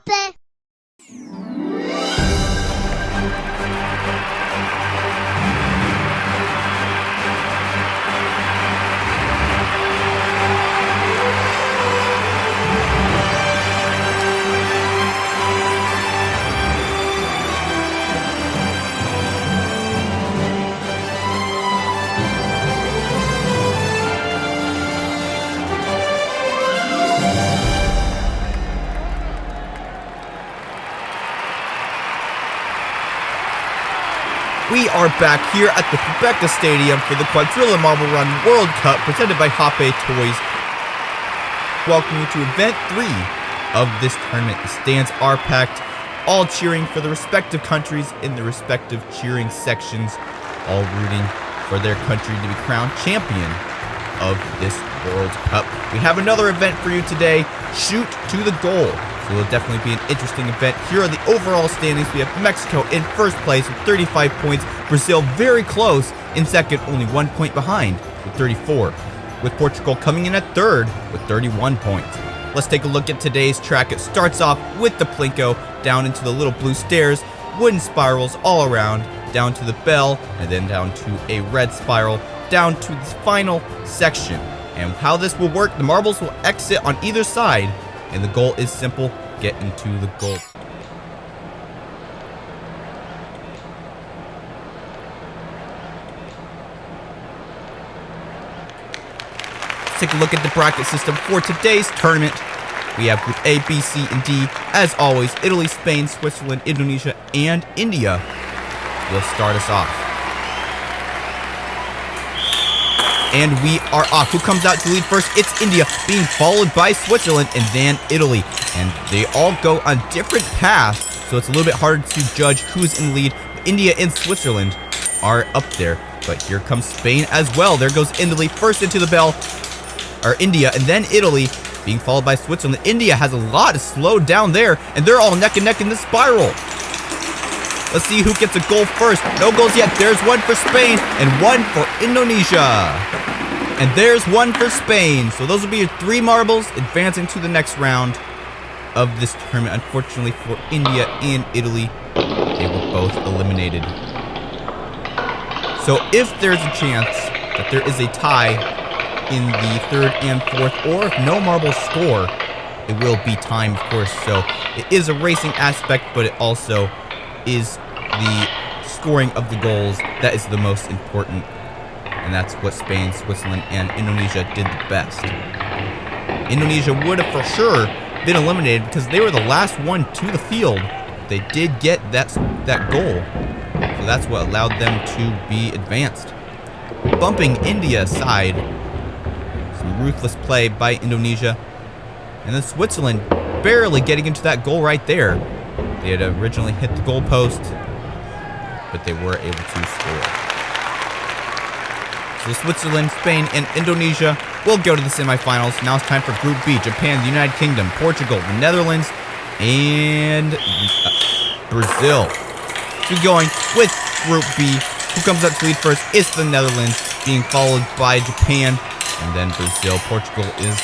Hape. We are back here at the Quebec Stadium for the Quadrilla Marble Run World Cup presented by Hape Toys. Welcome you to event 3 of this tournament. The stands are packed, all cheering for the respective countries in the respective cheering sections, all rooting for their country to be crowned champion of this World Cup. We have another event for you today, Shoot to the Goal. So it will definitely be an interesting event. Here are the overall standings. We have Mexico in first place with 35 points. Brazil very close in second, only 1 point behind with 34. With Portugal coming in at third with 31 points. Let's take a look at today's track. It starts off with the Plinko down into the little blue stairs, wooden spirals all around, down to the bell, and then down to a red spiral, down to the final section. And how this will work, the marbles will exit on either side, and the goal is simple: get into the goal. Let's take a look at the bracket system for today's tournament. We have Group A, B, C, and D. As always, Italy, Spain, Switzerland, Indonesia, and India will start us off. And we are off. Who comes out to lead first? It's India, being followed by Switzerland and then Italy. And they all go on different paths, so it's a little bit hard to judge who's in the lead. India and Switzerland are up there. But here comes Spain as well. There goes Italy first into the bell, or India, and then Italy, being followed by Switzerland. India has a lot of slowed down there, and they're all neck and neck in the spiral. Let's see who gets a goal first. No goals yet. There's one for Spain and one for Indonesia. And there's one for Spain. So those will be your 3 marbles advancing to the next round of this tournament. Unfortunately for India and Italy, they were both eliminated. So if there's a chance that there is a tie in the 3rd and 4th, or if no marbles score, it will be time, of course. So it is a racing aspect, but it also is the scoring of the goals that is the most important, and that's what Spain, Switzerland, and Indonesia did the best. Indonesia would have for sure been eliminated because they were the last one to the field. They did get that goal, so that's what allowed them to be advanced. Bumping India aside, some ruthless play by Indonesia, and then Switzerland barely getting into that goal right there. They had originally hit the goalpost, but they were able to score. So Switzerland, Spain, and Indonesia will go to the semifinals. Now it's time for Group B: Japan, the United Kingdom, Portugal, the Netherlands, and Brazil. So going with Group B, who comes up to lead first is the Netherlands, being followed by Japan, and then Brazil. Portugal is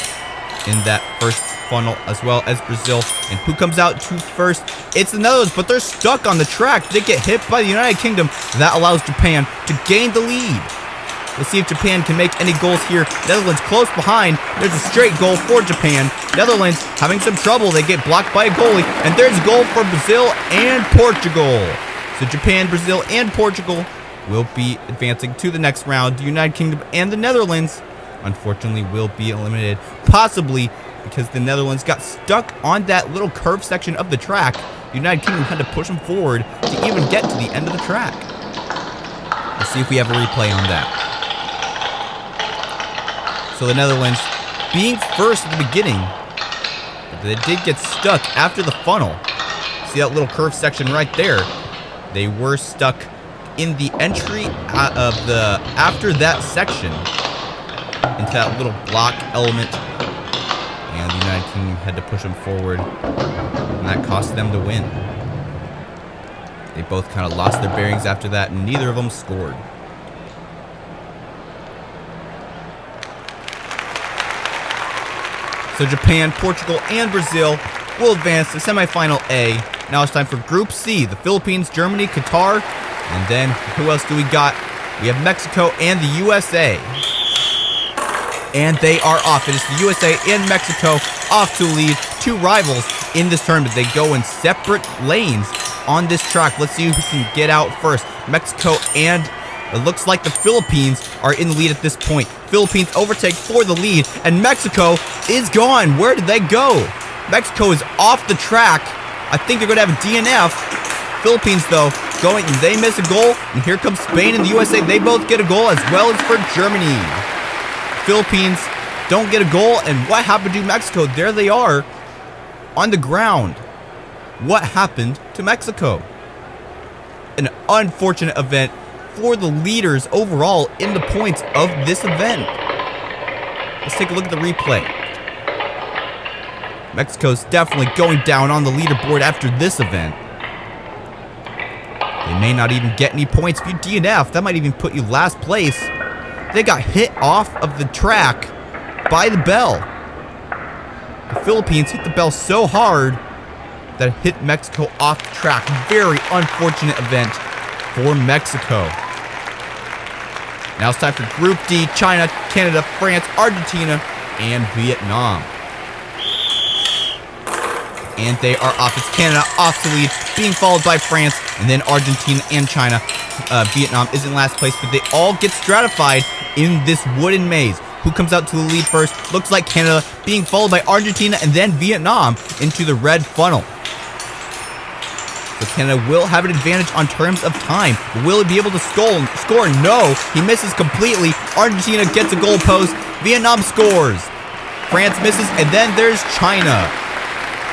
in that first funnel as well as Brazil. And who comes out to first? It's the Netherlands, but they're stuck on the track. They get hit by the United Kingdom. That allows Japan to gain the lead. Let's see if Japan can make any goals here. Netherlands close behind. There's a straight goal for Japan. Netherlands having some trouble. They get blocked by a goalie. And there's a goal for Brazil and Portugal. So Japan, Brazil, and Portugal will be advancing to the next round. The United Kingdom and the Netherlands, unfortunately, will be eliminated. Possibly because the Netherlands got stuck on that little curved section of the track. The United Kingdom had to push them forward to even get to the end of the track. Let's see if we have a replay on that. So the Netherlands being first at the beginning, but they did get stuck after the funnel. See that little curved section right there? They were stuck in the entry of the, after that section, into that little block element. And the United Kingdom had to push them forward, and that cost them to win. They both kind of lost their bearings after that, and neither of them scored. So Japan, Portugal, and Brazil will advance to Semifinal A. Now it's time for Group C, the Philippines, Germany, Qatar, and then who else do we got? We have Mexico and the USA. And they are off. It is the USA and Mexico off to lead. Two rivals in this tournament. They go in separate lanes on this track. Let's see who can get out first. Mexico and it looks like the Philippines are in the lead at this point. Philippines overtake for the lead, and Mexico is gone. Where did they go? Mexico is off the track. I think they're going to have a DNF. Philippines, though, going, they miss a goal, and here comes Spain and the USA. They both get a goal, as well as for Germany. Philippines don't get a goal, and what happened to Mexico? There they are on the ground. What happened to Mexico? An unfortunate event for the leaders overall in the points of this event. Let's take a look at the replay. Mexico's definitely going down on the leaderboard after this event. They may not even get any points. If you DNF, that might even put you last place. They got hit off of the track by the bell. The Philippines hit the bell so hard that it hit Mexico off the track. Very unfortunate event for Mexico. Now it's time for Group D, China, Canada, France, Argentina, and Vietnam. And they are off. It's Canada off to lead, being followed by France, and then Argentina and China. Vietnam is in last place, but they all get stratified in this wooden maze. Who comes out to the lead first? Looks like Canada, being followed by Argentina and then Vietnam into the red funnel. So Canada will have an advantage on terms of time. Will he be able to score? No, he misses completely. Argentina gets a goal post. Vietnam scores. France misses, and then there's China.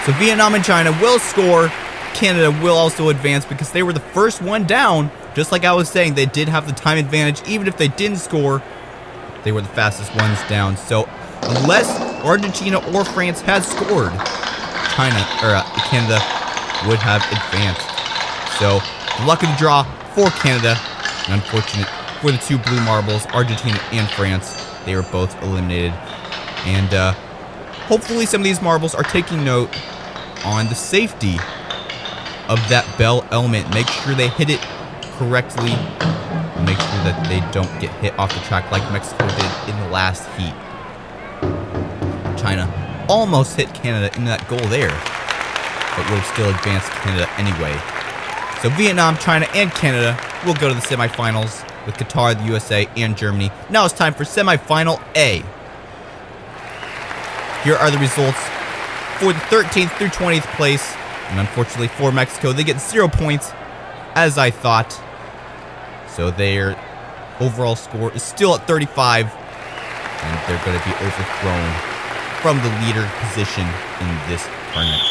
So Vietnam and China will score. Canada will also advance because they were the first one down. Just like I was saying, they did have the time advantage. Even if they didn't score, they were the fastest ones down. So unless Argentina or France has scored, Canada would have advanced. So luck of the draw for Canada. And unfortunate for the two blue marbles, Argentina and France. They were both eliminated. And hopefully some of these marbles are taking note on the safety of that bell element. Make sure they hit it correctly. Make sure that they don't get hit off the track like Mexico did in the last heat. China almost hit Canada in that goal there, but will still advance Canada anyway. So Vietnam, China, and Canada will go to the semifinals with Qatar, the USA, and Germany. Now it's time for Semifinal A. Here are the results for the 13th through 20th place. And unfortunately for Mexico, they get 0 points, as I thought. So their overall score is still at 35. And they're going to be overthrown from the leader position in this tournament.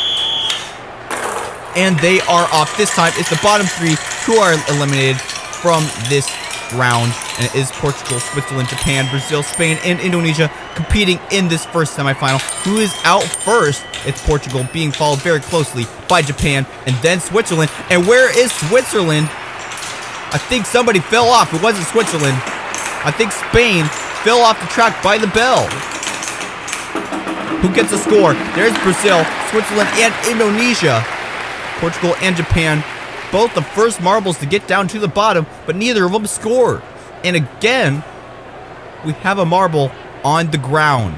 And they are off. This time, it's the bottom three who are eliminated from this round. And it is Portugal, Switzerland, Japan, Brazil, Spain, and Indonesia competing in this first semifinal. Who is out first? It's Portugal, being followed very closely by Japan and then Switzerland. And where is Switzerland? I think somebody fell off. It wasn't Switzerland. I think Spain fell off the track by the bell. Who gets a score? There's Brazil, Switzerland, and Indonesia. Portugal and Japan, both the first marbles to get down to the bottom, but neither of them score. And again, we have a marble on the ground.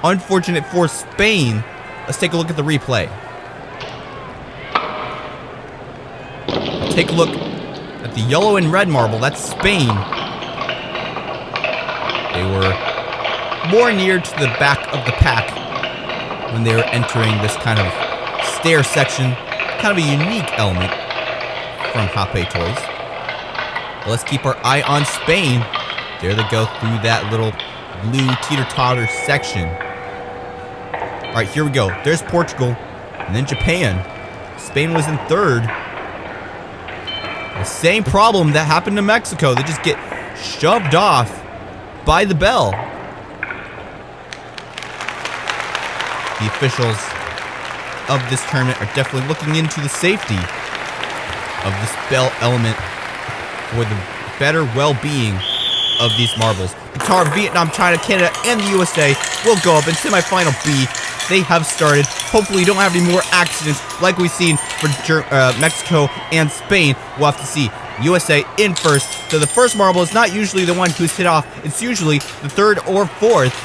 Unfortunate for Spain. Let's take a look at the replay. Take a look at the yellow and red marble. That's Spain. They were more near to the back of the pack when they were entering this kind of stair section. Kind of a unique element from Hape toys. But let's keep our eye on Spain. There they go through that little blue teeter-totter section. Alright, here we go. There's Portugal. And then Japan. Spain was in third. The same problem that happened to Mexico. They just get shoved off by the bell. The officials of this tournament are definitely looking into the safety of this bell element for the better well-being of these marbles. Qatar, Vietnam, China, Canada, and the USA will go up in Semifinal B. they have started. Hopefully, we don't have any more accidents like we've seen for Mexico and Spain. We'll have to see. USA in first. So the first marble is not usually the one who's hit off. It's usually the third or fourth.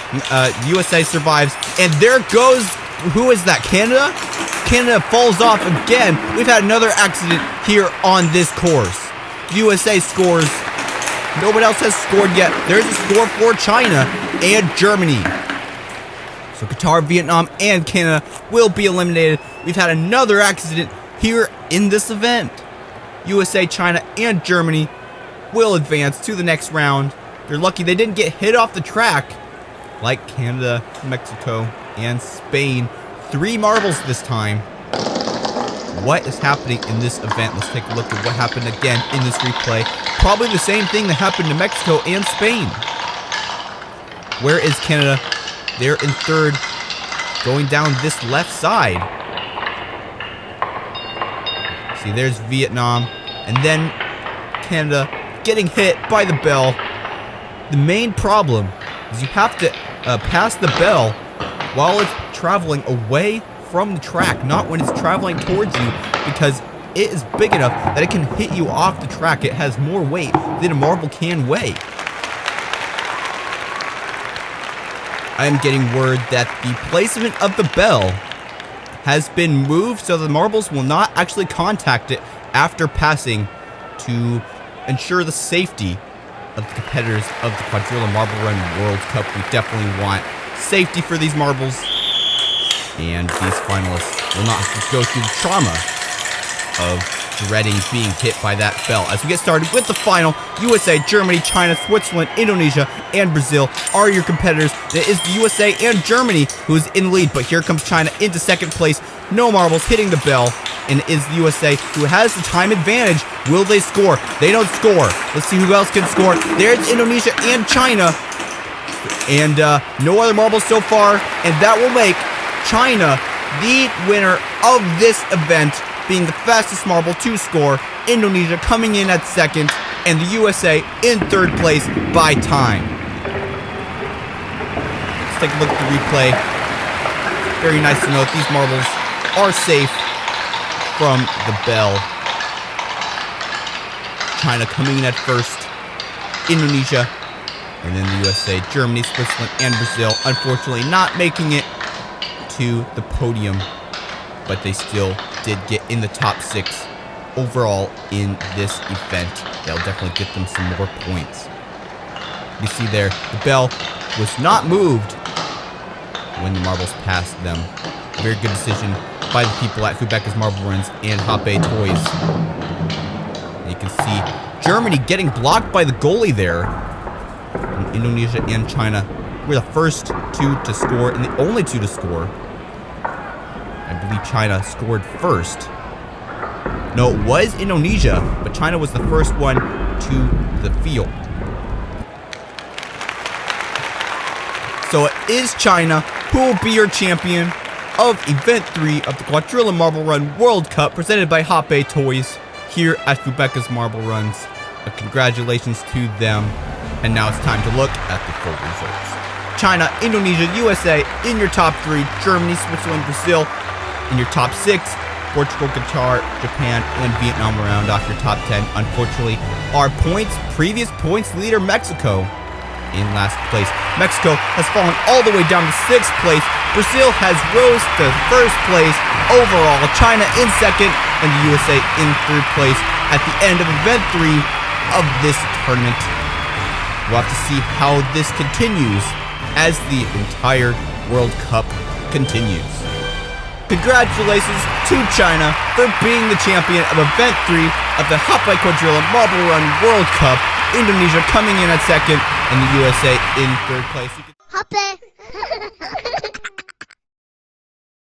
USA survives. And there goes, who is that? Canada? Canada falls off again. We've had another accident here on this course. USA scores. No one else has scored yet. There's a score for China and Germany. So Qatar, Vietnam, and Canada will be eliminated. We've had another accident here in this event. USA, China, and Germany will advance to the next round. They're lucky they didn't get hit off the track like Canada, Mexico, and Spain. 3 marbles this time. What is happening in this event? Let's take a look at what happened again in this replay. Probably the same thing that happened to Mexico and Spain. Where is Canada? They're in third, going down this left side. See, there's Vietnam, and then Canada getting hit by the bell. The main problem is you have to pass the bell while it's traveling away from the track, not when it's traveling towards you, because it is big enough that it can hit you off the track. It has more weight than a marble can weigh. I am getting word that the placement of the bell has been moved so the marbles will not actually contact it after passing to ensure the safety of the competitors of the Quadrilla Marble Run World Cup. We definitely want safety for these marbles, and these finalists will not have to go through the trauma of dreading being hit by that bell. As we get started with the final, USA, Germany, China, Switzerland, Indonesia, and Brazil are your competitors. It is the USA and Germany who is in the lead, but here comes China into second place. No marbles hitting the bell, and it is the USA who has the time advantage. Will they score? They don't score. Let's see who else can score. There's Indonesia and China, and no other marbles so far, and that will make China the winner of this event, being the fastest marble to score. Indonesia coming in at second, and the USA in third place by time. Let's take a look at the replay. Very nice to note these marbles are safe from the bell. China coming in at first, Indonesia, and then the USA, Germany, Switzerland, and Brazil unfortunately not making it to the podium, but they still did get in the top 6 overall in this event. That'll definitely get them some more points. You see there, the bell was not moved when the marbles passed them. Very good decision by the people at Fubeca's Marble Runs and Hape Toys. You can see Germany getting blocked by the goalie there. And Indonesia and China were the first 2 to score and the only 2 to score. I believe China scored first. No, it was Indonesia, but China was the first one to the field. So it is China who will be your champion of Event 3 of the Quadrilla Marble Run World Cup, presented by Hape Toys here at Fubeca's Marble Runs. Congratulations to them. And now it's time to look at the full results. China, Indonesia, USA in your top 3. Germany, Switzerland, Brazil in your top 6. Portugal, Qatar, Japan, and Vietnam round off your top 10. Unfortunately, our previous points leader, Mexico, in last place. Mexico has fallen all the way down to 6th place. Brazil has rose to 1st place overall. China in 2nd, and the USA in 3rd place at the end of Event 3 of this tournament. We'll have to see how this continues as the entire World Cup continues. Congratulations to China for being the champion of Event 3 of the Hape Quadrilla Marble Run World Cup. Indonesia coming in at 2nd, and the USA in 3rd place. Hape!